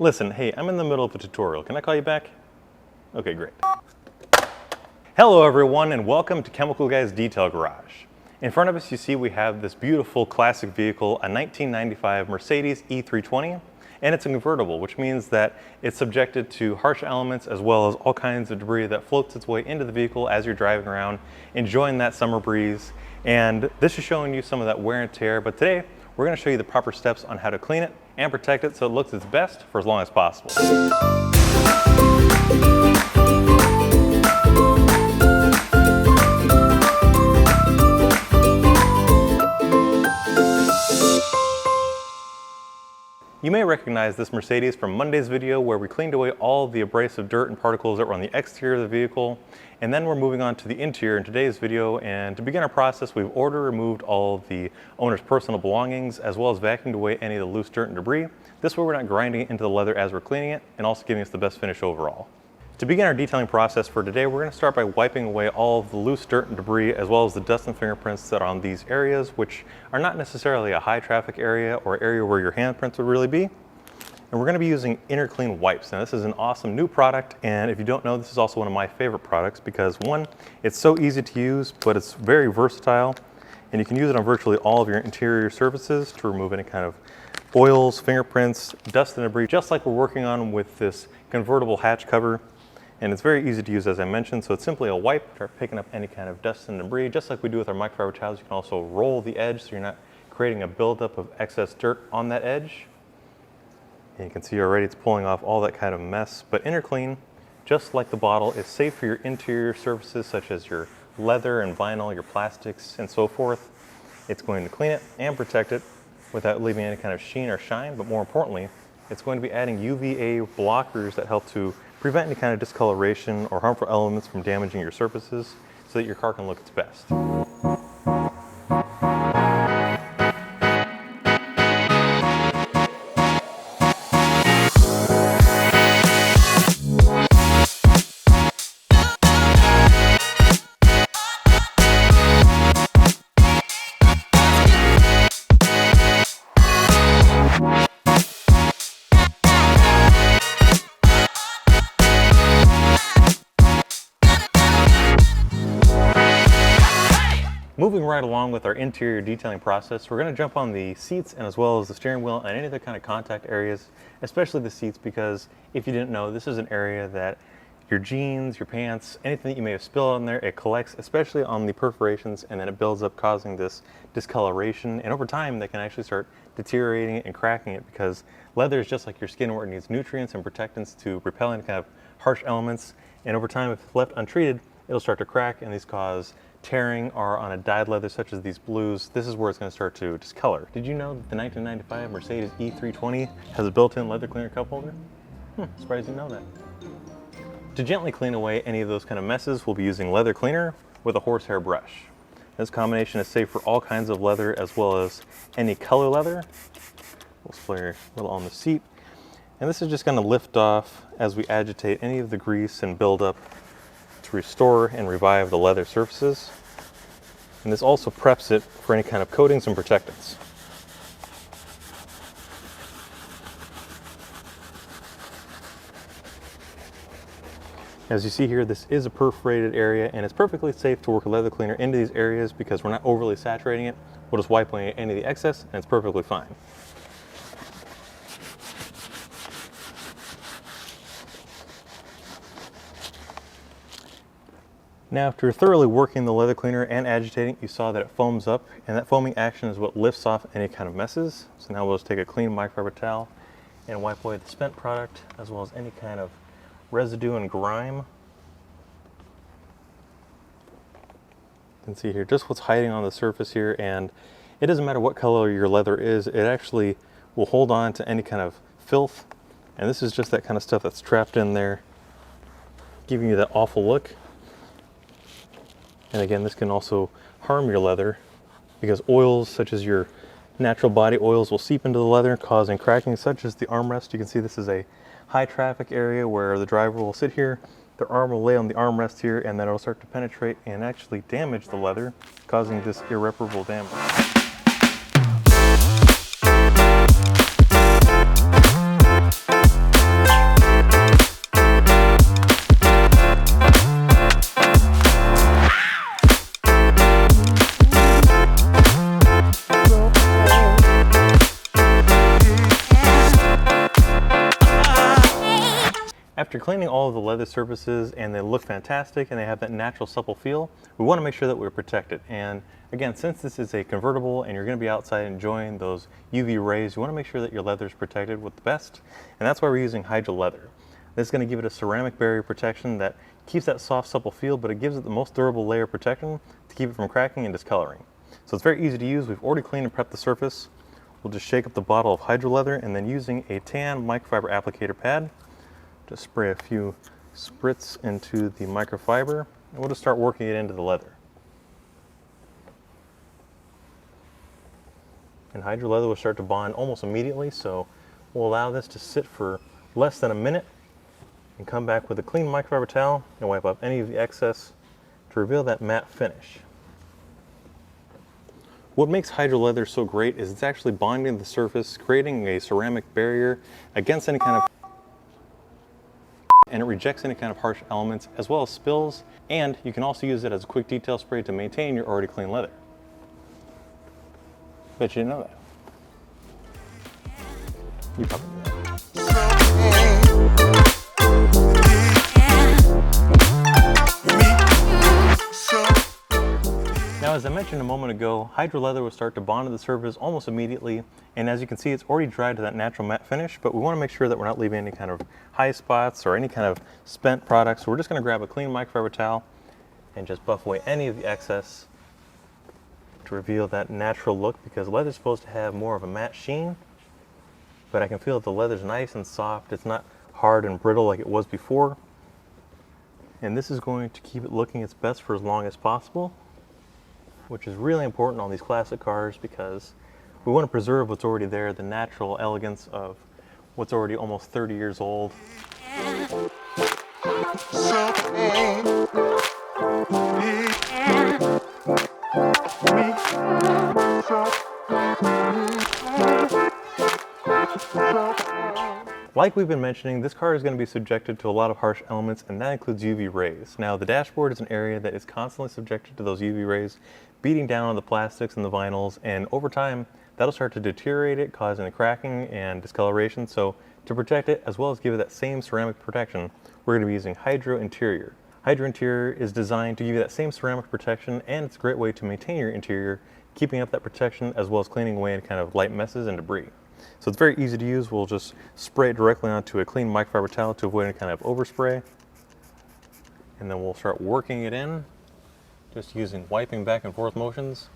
Listen, hey, I'm in the middle of a tutorial. Can I call you back? Okay, great. Hello everyone and welcome to chemicalguys Detail Garage. In front of us you see we have this beautiful classic vehicle, a 1995 Mercedes E320, and it's a convertible, which means that it's subjected to harsh elements as well as all kinds of debris that floats its way into the vehicle as you're driving around, enjoying that summer breeze. And this is showing you some of that wear and tear, but today we're going to show you the proper steps on how to clean it and protect it so it looks its best for as long as possible. You may recognize this Mercedes from Monday's video where we cleaned away all the abrasive dirt and particles that were on the exterior of the vehicle, and then we're moving on to the interior in today's video. And to begin our process, we've removed all of the owner's personal belongings as well as vacuumed away any of the loose dirt and debris. This way we're not grinding it into the leather as we're cleaning it, and also giving us the best finish overall. To begin our detailing process for today, we're going to start by wiping away all of the loose dirt and debris as well as the dust and fingerprints that are on these areas, which are not necessarily a high traffic area or area where your handprints would really be. And we're going to be using InnerClean Wipes. Now this is an awesome new product, and if you don't know, this is also one of my favorite products because one, it's so easy to use, but it's very versatile, and you can use it on virtually all of your interior surfaces to remove any kind of oils, fingerprints, dust and debris, just like we're working on with this convertible hatch cover. And it's very easy to use, as I mentioned, so it's simply a wipe. Start picking up any kind of dust and debris, just like we do with our microfiber towels. You can also roll the edge so you're not creating a buildup of excess dirt on that edge. And you can see already it's pulling off all that kind of mess. But InnerClean, just like the bottle, is safe for your interior surfaces such as your leather and vinyl, your plastics, and so forth. It's going to clean it and protect it without leaving any kind of sheen or shine, but more importantly, it's going to be adding UVA blockers that help to prevent any kind of discoloration or harmful elements from damaging your surfaces so that your car can look its best. Moving right along with our interior detailing process, we're going to jump on the seats and as well as the steering wheel and any other kind of contact areas, especially the seats, because if you didn't know, this is an area that your jeans, your pants, anything that you may have spilled on there, it collects, especially on the perforations, and then it builds up, causing this discoloration. And over time, they can actually start deteriorating it and cracking it, because leather is just like your skin where it needs nutrients and protectants to repel any kind of harsh elements. And over time, if left untreated, it'll start to crack, and these cause tearing. Or on a dyed leather such as these blues, this is where it's going to start to discolor. Did you know that the 1995 Mercedes E320 has a built-in leather cleaner cup holder? Surprised you know that. To gently clean away any of those kind of messes, we'll be using leather cleaner with a horsehair brush. This combination is safe for all kinds of leather as well as any color leather. We'll spray a little on the seat, and this is just going to lift off as we agitate any of the grease and buildup to restore and revive the leather surfaces. And this also preps it for any kind of coatings and protectants. As you see here, this is a perforated area, and it's perfectly safe to work a leather cleaner into these areas because we're not overly saturating it. We'll just wipe away any of the excess, and it's perfectly fine. Now, after thoroughly working the leather cleaner and agitating, you saw that it foams up, and that foaming action is what lifts off any kind of messes. So now we'll just take a clean microfiber towel and wipe away the spent product as well as any kind of residue and grime. You can see here just what's hiding on the surface here, and it doesn't matter what color your leather is, it actually will hold on to any kind of filth. And this is just that kind of stuff that's trapped in there, giving you that awful look. And again, this can also harm your leather because oils such as your natural body oils will seep into the leather, causing cracking, such as the armrest. You can see this is a high traffic area where the driver will sit here, their arm will lay on the armrest here, and then it'll start to penetrate and actually damage the leather, causing this irreparable damage. After cleaning all of the leather surfaces and they look fantastic and they have that natural supple feel, we want to make sure that we're protected. And again, since this is a convertible and you're going to be outside enjoying those UV rays, you want to make sure that your leather is protected with the best. And that's why we're using HydroLeather. This is going to give it a ceramic barrier protection that keeps that soft, supple feel, but it gives it the most durable layer of protection to keep it from cracking and discoloring. So it's very easy to use. We've already cleaned and prepped the surface. We'll just shake up the bottle of HydroLeather and then using a tan microfiber applicator pad, just spray a few spritz into the microfiber, and we'll just start working it into the leather. And HydroLeather will start to bond almost immediately, so we'll allow this to sit for less than a minute and come back with a clean microfiber towel and wipe up any of the excess to reveal that matte finish. What makes HydroLeather so great is it's actually bonding the surface, creating a ceramic barrier against any kind of, and it rejects any kind of harsh elements as well as spills, and you can also use it as a quick detail spray to maintain your already clean leather. Bet you didn't know that. You probably know. Now, as I mentioned a moment ago, HydroLeather will start to bond to the surface almost immediately, and as you can see, it's already dried to that natural matte finish, but we want to make sure that we're not leaving any kind of high spots or any kind of spent products. So we're just going to grab a clean microfiber towel and just buff away any of the excess to reveal that natural look, because leather's supposed to have more of a matte sheen, but I can feel that the leather's nice and soft. It's not hard and brittle like it was before, and this is going to keep it looking its best for as long as possible, which is really important on these classic cars because we want to preserve what's already there, the natural elegance of what's already almost 30 years old. Like we've been mentioning, this car is going to be subjected to a lot of harsh elements, and that includes UV rays. Now, the dashboard is an area that is constantly subjected to those UV rays, beating down on the plastics and the vinyls, and over time, that'll start to deteriorate it, causing the cracking and discoloration. So to protect it, as well as give it that same ceramic protection, we're going to be using Hydro Interior. Hydro Interior is designed to give you that same ceramic protection, and it's a great way to maintain your interior, keeping up that protection as well as cleaning away any kind of light messes and debris. So it's very easy to use. We'll just spray it directly onto a clean microfiber towel to avoid any kind of overspray. And then we'll start working it in, just using wiping back and forth motions.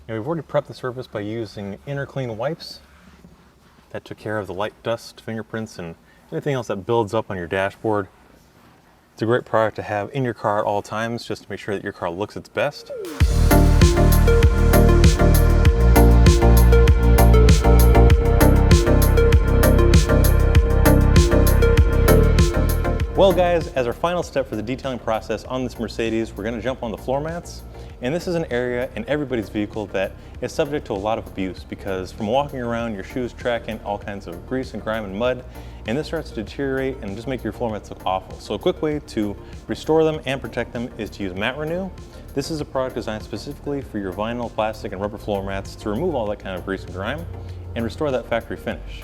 And we've already prepped the surface by using InnerClean Wipes. That took care of the light dust, fingerprints, and anything else that builds up on your dashboard. It's a great product to have in your car at all times, just to make sure that your car looks its best. Well guys, as our final step for the detailing process on this Mercedes, we're going to jump on the floor mats. And this is an area in everybody's vehicle that is subject to a lot of abuse, because from walking around, your shoes track in all kinds of grease and grime and mud, and this starts to deteriorate and just make your floor mats look awful. So a quick way to restore them and protect them is to use Mat Renew. This is a product designed specifically for your vinyl, plastic, and rubber floor mats to remove all that kind of grease and grime and restore that factory finish.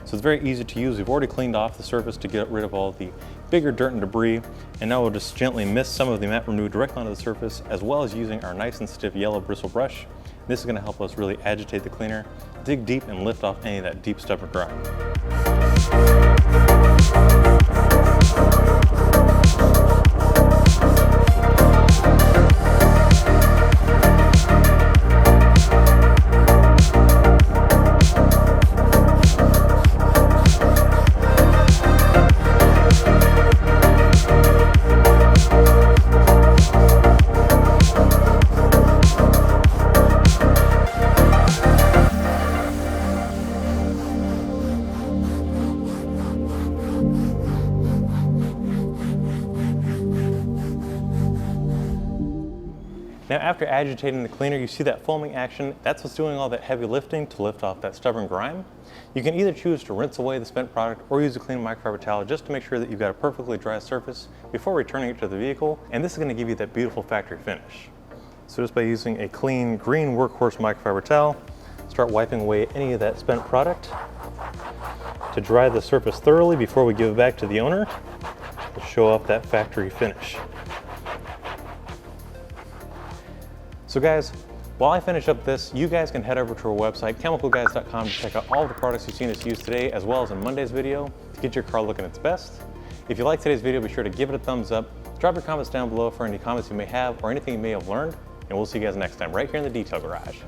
So it's very easy to use. We've already cleaned off the surface to get rid of all the bigger dirt and debris, and now we'll just gently mist some of the Mat Renew directly onto the surface, as well as using our nice and stiff yellow bristle brush. This is going to help us really agitate the cleaner, dig deep, and lift off any of that deep stubborn grime. Now after agitating the cleaner, you see that foaming action. That's what's doing all that heavy lifting to lift off that stubborn grime. You can either choose to rinse away the spent product or use a clean microfiber towel just to make sure that you've got a perfectly dry surface before returning it to the vehicle, and this is going to give you that beautiful factory finish. So just by using a clean green workhorse microfiber towel, start wiping away any of that spent product. to dry the surface thoroughly before we give it back to the owner to show off that factory finish. So guys, while I finish up this, you guys can head over to our website, chemicalguys.com, to check out all the products you've seen us use today, as well as in Monday's video, to get your car looking its best. If you like today's video, be sure to give it a thumbs up. Drop your comments down below for any comments you may have or anything you may have learned, and we'll see you guys next time right here in the Detail Garage.